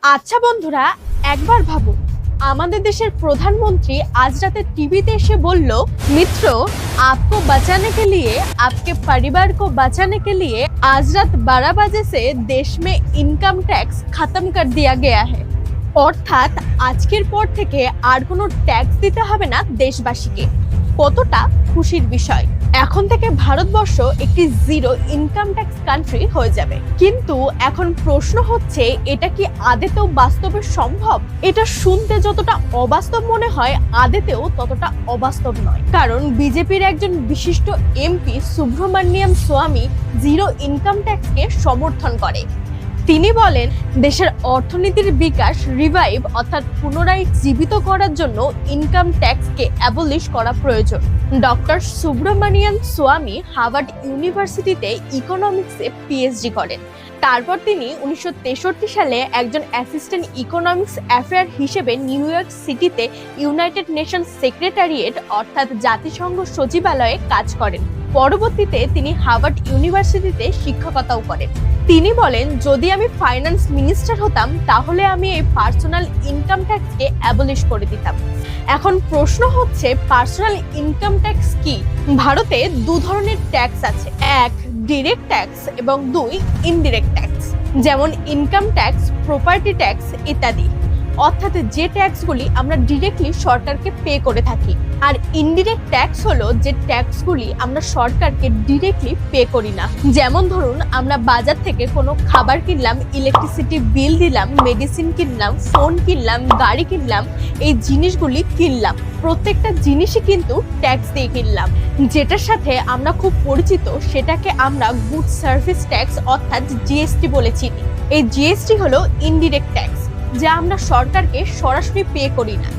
আচ্ছা বন্ধুরা, একবার ভাবুন, আমাদের দেশের প্রধানমন্ত্রী আজ রাতে টিভিতে এসে বলল, মিত্র, आपको बचाने के लिए, आपके परिवार को बचाने के लिए आज रात 12 बजे से देश में इनकम टैक्स खत्म कर दिया गया है। অর্থাৎ আজকের পর থেকে আর কোনো ট্যাক্স দিতে হবে না দেশবাসীকে। কতটা খুশির বিষয়! এখন থেকে ভারতবর্ষ একটি জিরো ইনকাম ট্যাক্স কান্ট্রি হয়ে যাবে। কিন্তু এখন প্রশ্ন হচ্ছে, এটা কি আদতেও বাস্তবে সম্ভব? এটা শুনতে যতটা অবাস্তব মনে হয়, আদতেও ততটা অবাস্তব নয়। কারণ বিজেপির একজন বিশিষ্ট এমপি সুব্রমণিয়াম স্বামী জিরো ইনকাম ট্যাক্সকে সমর্থন করে। তিনি বলেন, দেশের অর্থনীতির বিকাশ রিভাইভ অর্থাৎ পুনরায় জীবিত করার জন্য ইনকাম ট্যাক্সকে অ্যাবলিশ করা প্রয়োজন। ডক্টর সুব্রমণিয়ান স্বামী হার্ভার্ড ইউনিভার্সিটিতে ইকোনমিক্সে পিএইচডি করেন। তারপর তিনি 1963 সালে একজন অ্যাসিস্ট্যান্ট ইকোনমিক্স অ্যাফেয়ার হিসেবে নিউ ইয়র্ক সিটিতে ইউনাইটেড নেশনস সেক্রেটারিয়েট অর্থাৎ জাতিসংঘ সচিবালয়ে কাজ করেন। পরবর্তীতে তিনি হার্ভার্ড ইউনিভার্সিটিতে শিক্ষকতাও করেন। তিনি বলেন, যদি আমি ফাইন্যান্স মিনিস্টার হতাম তাহলে আমি এই পার্সোনাল ইনকাম ট্যাক্সকে অ্যাবলিশ করে দিতাম। এখন প্রশ্ন হচ্ছে, পার্সোনাল ইনকাম ট্যাক্স কি? ভারতে দু ধরনের ট্যাক্স আছে, এক ডিরেক্ট ট্যাক্স এবং দুই ইনডিরেক্ট ট্যাক্স। যেমন ইনকাম ট্যাক্স, প্রপার্টি ট্যাক্স ইত্যাদি। অর্থাৎ যে ট্যাক্সগুলি আমরা ডিরেক্টলি সরকারকে পে করে থাকি। আর ইনডিরেক্ট ট্যাক্স হলো যে ট্যাক্সগুলি আমরা সরকারকে ডিরেক্টলি পে করি না। যেমন ধরুন, আমরা বাজার থেকে কোনো খাবার কিনলাম, ইলেকট্রিসিটি বিল দিলাম, মেডিসিন কিনলাম, ফোন কিনলাম, গাড়ি কিনলাম, এই জিনিসগুলি কিনলাম। প্রত্যেকটা জিনিসই কিন্তু ট্যাক্স দিয়ে কিনলাম। যেটার সাথে আমরা খুব পরিচিত সেটাকে আমরা গুড সার্ভিস ট্যাক্স অর্থাৎ জিএসটি বলে চিনি। এই জিএসটি হলো ইনডিরেক্ট ট্যাক্স, যা আমরা সরকারকে সরাসরি পে করি না।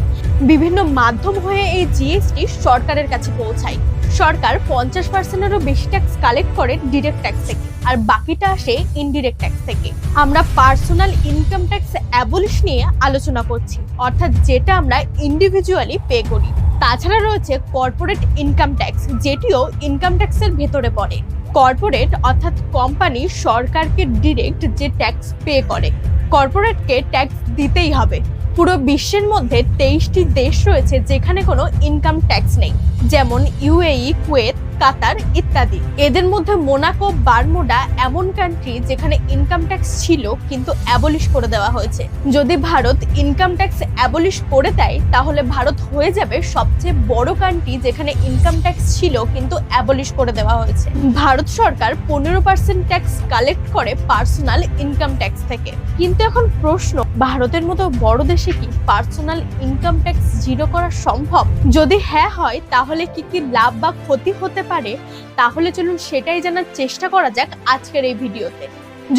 বিভিন্ন মাধ্যম হয়ে এই জিএসটি সরকারের কাছে পৌঁছায়। সরকার 50%-এরও বেশি ট্যাক্স কালেক্ট করে ডিরেক্ট ট্যাক্স থেকে, আর বাকিটা আসে ইনডিরেক্ট ট্যাক্স থেকে। আমরা পার্সোনাল ইনকাম ট্যাক্স অ্যাবলিশ নিয়ে আলোচনা করছি, অর্থাৎ যেটা আমরা ইন্ডিভিজুয়ালি পে করি। তাছাড়া রয়েছে কর্পোরেট ইনকাম ট্যাক্স, যেটিও ইনকাম ট্যাক্সের ভেতরে পড়ে। কর্পোরেট অর্থাৎ কোম্পানি সরকারকে ডিরেক্ট যে ট্যাক্স পে করে, কর্পোরেটকে ট্যাক্স দিতেই হবে। পুরো বিশ্বের মধ্যে 23টি দেশ রয়েছে যেখানে কোনো ইনকাম ট্যাক্স নেই, যেমন ইউএই, কুয়েত, কাতার ইত্যাদি। এদের মধ্যে মোনাকো, বারমুডা এমন কান্ট্রি যেখানে ইনকাম ট্যাক্স ছিল কিন্তু অ্যাবলিশ করে দেওয়া হয়েছে। যদি ভারত ইনকাম ট্যাক্স অ্যাবলিশ করে দেয় তাহলে ভারত হয়ে যাবে সবচেয়ে বড় কান্ট্রি যেখানে ইনকাম ট্যাক্স ছিল কিন্তু অ্যাবলিশ করে দেওয়া হয়েছে। ভারত সরকার 15% ট্যাক্স কালেক্ট করে পার্সোনাল ইনকাম ট্যাক্স থেকে। কিন্তু এখন প্রশ্ন, ভারতের মতো বড় দেশে কি পার্সোনাল ইনকাম ট্যাক্স জিরো করা সম্ভব? যদি হ্যাঁ হয় তাহলে কি কি লাভ বা ক্ষতি হতে পারে? তাহলে চলুন সেটাই জানার চেষ্টা করা যাক আজকের এই ভিডিওতে।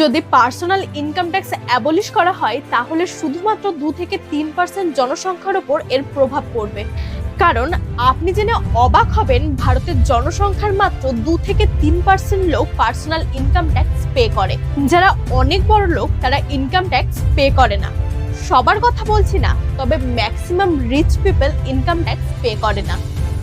যদি পার্সোনাল ইনকাম ট্যাক্স অ্যাবলিশ করা হয় তাহলে শুধুমাত্র 2 থেকে 3% জনসংখ্যার উপর এর প্রভাব পড়বে। কারণ আপনি জেনে অবাক হবেন, ভারতের জনসংখ্যার মাত্র 2 থেকে 3% লোক পার্সোনাল ইনকাম ট্যাক্স পে করে। যারা অনেক বড় লোক তারা ইনকাম ট্যাক্স পে করে না। সবার কথা বলছি না, তবে maximum rich people income tax pay করে না।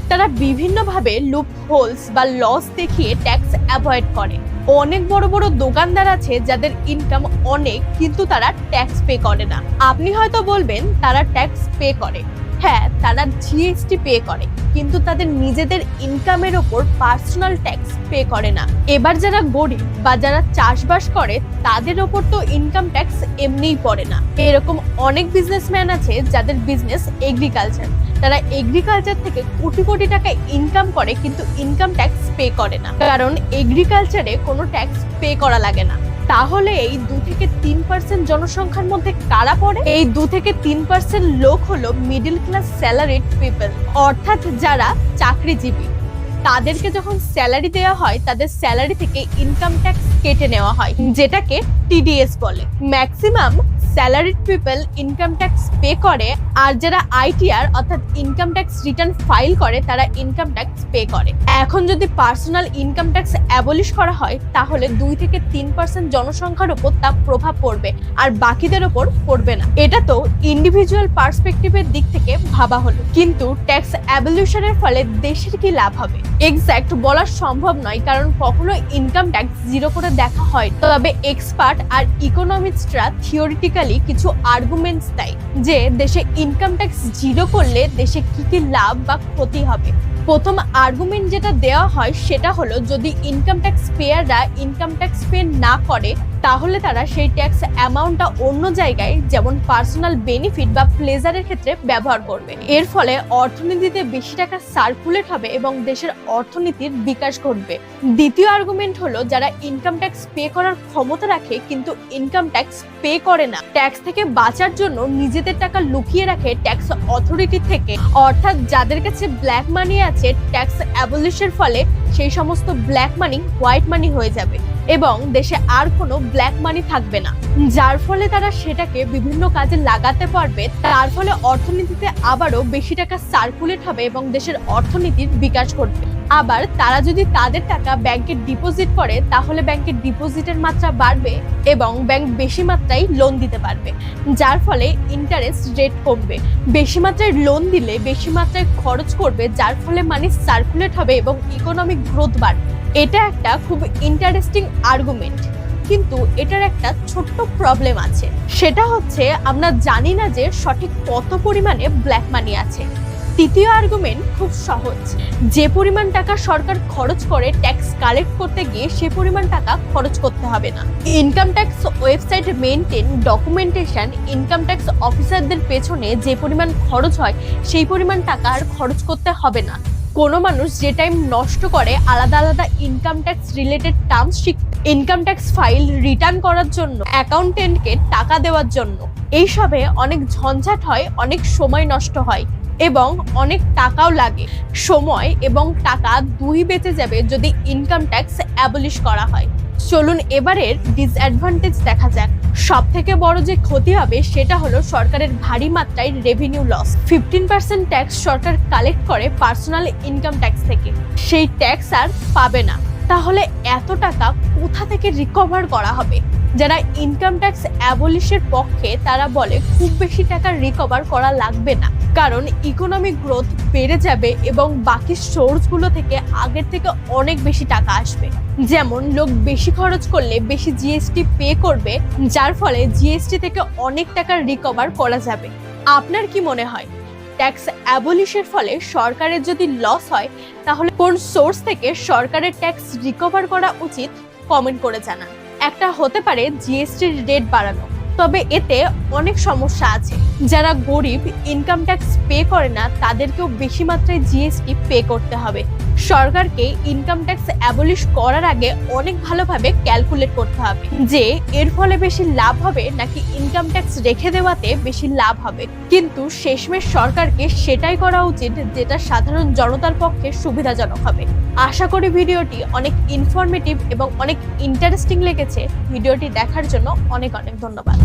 তারা বিভিন্নভাবে লুপ হোলস বা লস দেখিয়ে ট্যাক্স অ্যাভয়েড করে। অনেক বড় বড় দোকানদার আছে যাদের ইনকাম অনেক কিন্তু তারা ট্যাক্স পে করে না। আপনি হয়তো বলবেন তারা ট্যাক্স পে করে। হ্যাঁ, তারা জিএসটি পে করে, কিন্তু তাদের নিজেদের ইনকামের ওপর পার্সোনাল ট্যাক্স পে করে না। এবার যারা গরিব বা যারা চাষবাস করে তাদের ওপর তো ইনকাম ট্যাক্স এমনিই পড়ে না। এরকম অনেক বিজনেসম্যান আছে যাদের বিজনেস এগ্রিকালচার। তারা এগ্রিকালচার থেকে কোটি কোটি টাকা ইনকাম করে কিন্তু ইনকাম ট্যাক্স পে করে না, কারণ এগ্রিকালচারে কোনো ট্যাক্স পে করা লাগে না। তাহলে এই 2 থেকে 3% জনসংখ্যার মধ্যে কারা পড়ে? এই 2 থেকে 3% লোক হলো মিডল ক্লাস স্যালারিড পিপল, অর্থাৎ যারা চাকরিজীবী। তাদেরকে যখন স্যালারি দেওয়া হয় তাদের স্যালারি থেকে ইনকাম ট্যাক্স কেটে নেওয়া হয়, যেটাকে টিডিএস বলে। Maximum salaried people income tax pay করে, আর যারা আইটিআর অর্থাৎ ইনকাম ট্যাক্স রিটার্ন ফাইল করে তারা ইনকাম ট্যাক্স পে করে। এখন যদি পার্সোনাল ইনকাম ট্যাক্স অ্যাবলিশ করা হয় তাহলে 2 থেকে 3% জনসংখ্যার উপর তা প্রভাব পড়বে, আর বাকিদের উপর পড়বে না। এটা তো ইন্ডিভিজুয়াল পার্সপেক্টিভের দিক থেকে ভাবা হলো, কিন্তু ট্যাক্স অ্যাবলিশনের ফলে দেশের কি লাভ হবে এক্স্যাক্ট বলা সম্ভব নয়, কারণ কখনো ইনকাম ট্যাক্স জিরো করে দেখা হয়। তবে এক্সপার্ট আর ইকোনমিস্টরা থিওরিটিক্যালি নর্মালি কিছু আর্গুমেন্টস দেয় যে দেশে ইনকাম ট্যাক্স জিরো করলে দেশে কি কি লাভ বা ক্ষতি হবে। প্রথম আর্গুমেন্ট যেটা দেওয়া হয় সেটা হলো, যদি ইনকাম ট্যাক্স পেয়াররা ইনকাম ট্যাক্স পে না করে তাহলে তারা সেই ট্যাক্স অ্যামাউন্টটা অন্য জায়গায়, যেমন পার্সোনাল বেনিফিট বা প্লেজারের ক্ষেত্রে ব্যবহার করবে। এর ফলে অর্থনীতিতে বেশি টাকা সার্কুলেট হবে এবং দেশের অর্থনীতির বিকাশ ঘটবে। দ্বিতীয় আর্গুমেন্ট হলো, যারা ইনকাম ট্যাক্স পে করার ক্ষমতা রাখে কিন্তু ইনকাম ট্যাক্স পে করে না, ট্যাক্স থেকে বাঁচার জন্য নিজেদের টাকা লুকিয়ে রাখে ট্যাক্স অথরিটি থেকে, অর্থাৎ যাদের কাছে ব্ল্যাক মানি আছে, ট্যাক্স অ্যাবলিশের ফলে সেই সমস্ত ব্ল্যাক মানি হোয়াইট মানি হয়ে যাবে এবং দেশে আর কোনো ব্ল্যাক মানি থাকবে না, যার ফলে তারা সেটাকে বিভিন্ন কাজে লাগাতে পারবে। তার ফলে অর্থনীতিতে আবারও বেশি টাকা সার্কুলেট হবে এবং দেশের অর্থনীতির বিকাশ ঘটবে। আবার তারা যদি তাদের টাকা ব্যাংকে ডিপোজিট করে তাহলে ব্যাংকের ডিপোজিটের মাত্রা বাড়বে এবং ব্যাংক বেশি মাত্রায় লোন দিতে পারবে, যার ফলে ইন্টারেস্ট রেট কমবে। বেশি মাত্রায় লোন দিলে বেশি মাত্রায় খরচ করবে, যার ফলে মানি সার্কুলেট হবে এবং ইকোনমিক গ্রোথ বাড়বে। এটা একটা খুব ইন্টারেস্টিং আর্গুমেন্ট, কিন্তু এটার একটা ছোট্ট প্রবলেম আছে। সেটা হচ্ছে আমরা জানি না যে সঠিক কত পরিমাণে ব্ল্যাক মানি আছে। তৃতীয় আর্গুমেন্ট খুব সহজ, যে পরিমাণ টাকা সরকার খরচ করে ট্যাক্স কালেক্ট করতে গিয়ে সে পরিমাণ টাকা খরচ করতে হবে না। Income tax website maintain, documentation, income tax অফিসারদের পেছনে যে পরিমাণ খরচ হয় সেই পরিমাণ টাকা আর খরচ করতে হবে না। কোনো মানুষ যে টাইম নষ্ট করে আলাদা আলাদা ইনকাম ট্যাক্স রিলেটেড টার্মস শিখতে, ইনকাম ট্যাক্স ফাইল রিটার্ন করার জন্য, অ্যাকাউন্টেন্টকে টাকা দেওয়ার জন্য, এইসবে অনেক ঝঞ্ঝাট হয়, অনেক সময় নষ্ট হয় এবং অনেক টাকাও লাগে। সময় এবং টাকা দুই বেঁচে যাবে যদি ইনকাম ট্যাক্স অ্যাবলিশ করা হয়। চলুন এবারের ডিসঅ্যাডভান্টেজ দেখা যাক। সব থেকে বড় যে ক্ষতি হবে সেটা হলো সরকারের ভারী মাত্রায় রেভিনিউ লস। 15% ট্যাক্স সরকার কালেক্ট করে পার্সোনাল ইনকাম ট্যাক্স থেকে, সেই ট্যাক্স আর পাবে না। তাহলে এত টাকা কোথা থেকে রিকভার করা হবে? যারা ইনকাম ট্যাক্স অ্যাবলিশের পক্ষে তারা বলে খুব বেশি টাকা রিকভার করা লাগবে না, কারণ ইকোনমিক গ্রোথ বেড়ে যাবে এবং বাকি সোর্সগুলো থেকে আগের থেকে অনেক বেশি টাকা আসবে। যেমন লোক বেশি খরচ করলে বেশি জিএসটি পে করবে, যার ফলে জিএসটি থেকে অনেক টাকা রিকভার করা যাবে। আপনার কি মনে হয় ট্যাক্স অ্যাবলিশের ফলে সরকারের যদি লস হয় তাহলে কোন সোর্স থেকে সরকারের ট্যাক্স রিকভার করা উচিত? কমেন্ট করে জানান। একটা হতে পারে জিএসটির রেট বাড়ানো, তবে এতে অনেক সমস্যা আছে। যারা গরিব, ইনকাম ট্যাক্স পে করে না, তাদেরকেও বেশি মাত্রায় জিএসটি পে করতে হবে। সরকারকে ইনকাম ট্যাক্স অ্যাবলিশ করার আগে অনেক ভালোভাবে ক্যালকুলেট করতে হবে যে এর ফলে বেশি লাভ হবে নাকি ইনকাম ট্যাক্স রেখে দেওয়াতে বেশি লাভ হবে। কিন্তু শেষমেশ সরকারকে সেটাই করা উচিত যেটা সাধারণ জনতার পক্ষে সুবিধাজনক হবে। আশা করি ভিডিওটি অনেক ইনফরমেটিভ এবং অনেক ইন্টারেস্টিং লেগেছে। ভিডিওটি দেখার জন্য অনেক অনেক ধন্যবাদ।